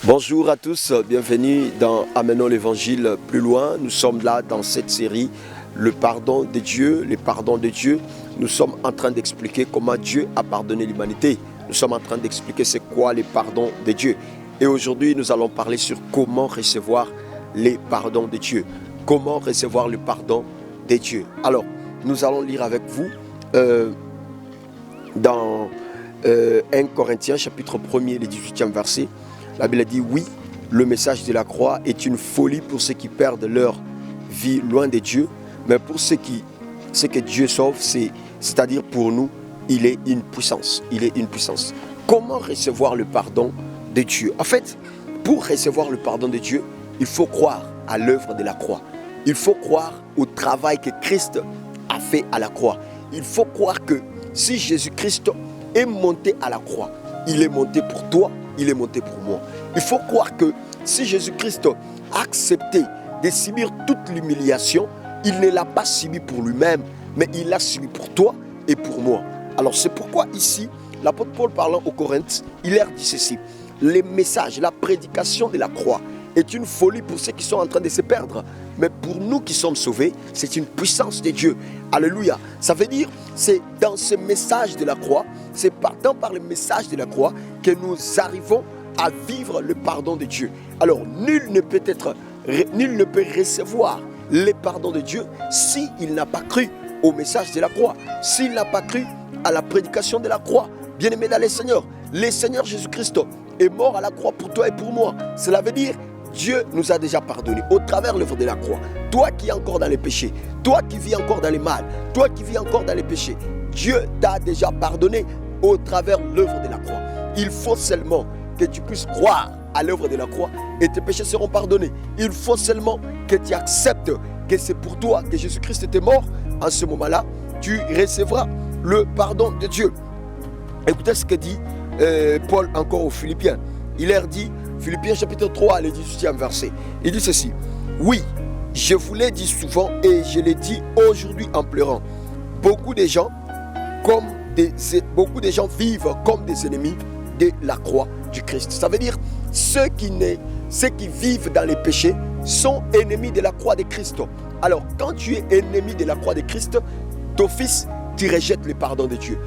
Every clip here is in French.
Bonjour à tous, bienvenue dans Amenons l'évangile plus loin. Nous sommes là dans cette série, le pardon de Dieu, les pardons de Dieu. Nous sommes en train d'expliquer comment Dieu a pardonné l'humanité. Nous sommes en train d'expliquer c'est quoi les pardons de Dieu. Et aujourd'hui, nous allons parler sur comment recevoir les pardons de Dieu. Comment recevoir le pardon de Dieu. Alors, nous allons lire avec vous dans 1 Corinthiens, chapitre 1er, le 18e verset. La Bible dit oui, le message de la croix est une folie pour ceux qui perdent leur vie loin de Dieu, mais pour ceux que Dieu sauve, c'est-à-dire pour nous, il est une puissance. Il est une puissance. Comment recevoir le pardon de Dieu? En fait, pour recevoir le pardon de Dieu, il faut croire à l'œuvre de la croix. Il faut croire au travail que Christ a fait à la croix. Il faut croire que si Jésus-Christ est monté à la croix, il est monté pour toi, il est monté pour moi. Il faut croire que si Jésus-Christ a accepté de subir toute l'humiliation, il ne l'a pas subi pour lui-même, mais il l'a subi pour toi et pour moi. Alors c'est pourquoi ici, l'apôtre Paul parlant aux Corinthiens, il leur dit ceci: les messages, la prédication de la croix est une folie pour ceux qui sont en train de se perdre. Mais pour nous qui sommes sauvés, c'est une puissance de Dieu. Alléluia. Ça veut dire, c'est dans ce message de la croix, c'est partant par le message de la croix que nous arrivons à vivre le pardon de Dieu. Alors, nul ne peut recevoir le pardon de Dieu s'il n'a pas cru au message de la croix, s'il n'a pas cru à la prédication de la croix. Bien-aimé dans le Seigneur Jésus-Christ est mort à la croix pour toi et pour moi. Cela veut dire Dieu nous a déjà pardonné au travers de l'œuvre de la croix. Toi qui es encore dans les péchés, toi qui vis encore dans les mal, toi qui vis encore dans les péchés, Dieu t'a déjà pardonné au travers de l'œuvre de la croix. Il faut seulement que tu puisses croire à l'œuvre de la croix et tes péchés seront pardonnés. Il faut seulement que tu acceptes que c'est pour toi que Jésus-Christ était mort. En ce moment-là, tu recevras le pardon de Dieu. Écoutez ce que dit Paul encore aux Philippiens. Il leur dit, Philippiens chapitre 3, le 18e verset. Il dit ceci: oui, je vous l'ai dit souvent et je l'ai dit aujourd'hui en pleurant. Beaucoup de gens vivent comme des ennemis de la croix du Christ. Ça veut dire ceux qui vivent dans les péchés sont ennemis de la croix de Christ. Alors, quand tu es ennemi de la croix de Christ, d'office, tu rejettes le pardon de Dieu.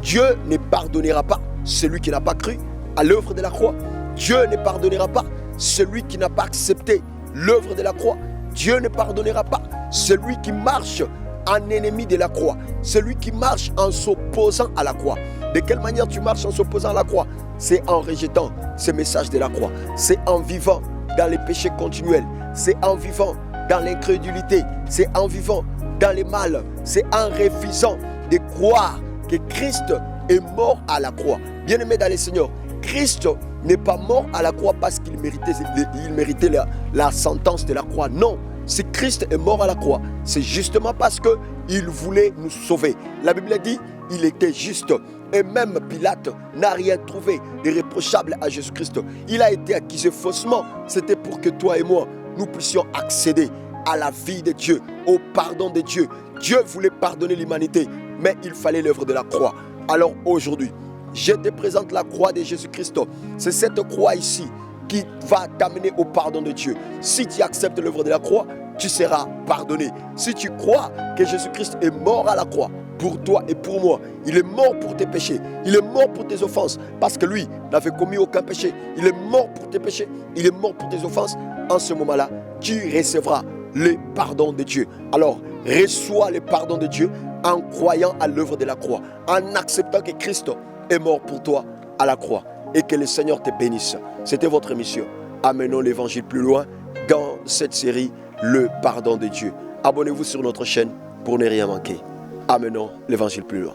Dieu ne pardonnera pas celui qui n'a pas cru à l'œuvre de la croix. Dieu ne pardonnera pas celui qui n'a pas accepté l'œuvre de la croix. Dieu ne pardonnera pas celui qui marche en ennemi de la croix, celui qui marche en s'opposant à la croix. De quelle manière tu marches en s'opposant à la croix? C'est en rejetant ce message de la croix. C'est en vivant dans les péchés continuels. C'est en vivant dans l'incrédulité. C'est en vivant dans les mal. C'est en refusant de croire que Christ est mort à la croix. Bien-aimé dans le Seigneur, Christ n'est pas mort à la croix parce qu'il méritait la sentence de la croix. Non, si Christ est mort à la croix, c'est justement parce qu'il voulait nous sauver. La Bible dit, il était juste. Et même Pilate n'a rien trouvé de reprochable à Jésus-Christ. Il a été accusé faussement. C'était pour que toi et moi, nous puissions accéder à la vie de Dieu, au pardon de Dieu. Dieu voulait pardonner l'humanité, mais il fallait l'œuvre de la croix. Alors aujourd'hui, je te présente la croix de Jésus-Christ. C'est cette croix ici qui va t'amener au pardon de Dieu. Si tu acceptes l'œuvre de la croix, tu seras pardonné. Si tu crois que Jésus-Christ est mort à la croix pour toi et pour moi, il est mort pour tes péchés, il est mort pour tes offenses, parce que lui n'avait commis aucun péché. Il est mort pour tes péchés, il est mort pour tes offenses. En ce moment-là, tu recevras le pardon de Dieu. Alors, reçois le pardon de Dieu en croyant à l'œuvre de la croix, en acceptant que Christ est mort pour toi à la croix, et que le Seigneur te bénisse. C'était votre émission. Amenons l'évangile plus loin dans cette série, le pardon de Dieu. Abonnez-vous sur notre chaîne pour ne rien manquer. Amenons l'évangile plus loin.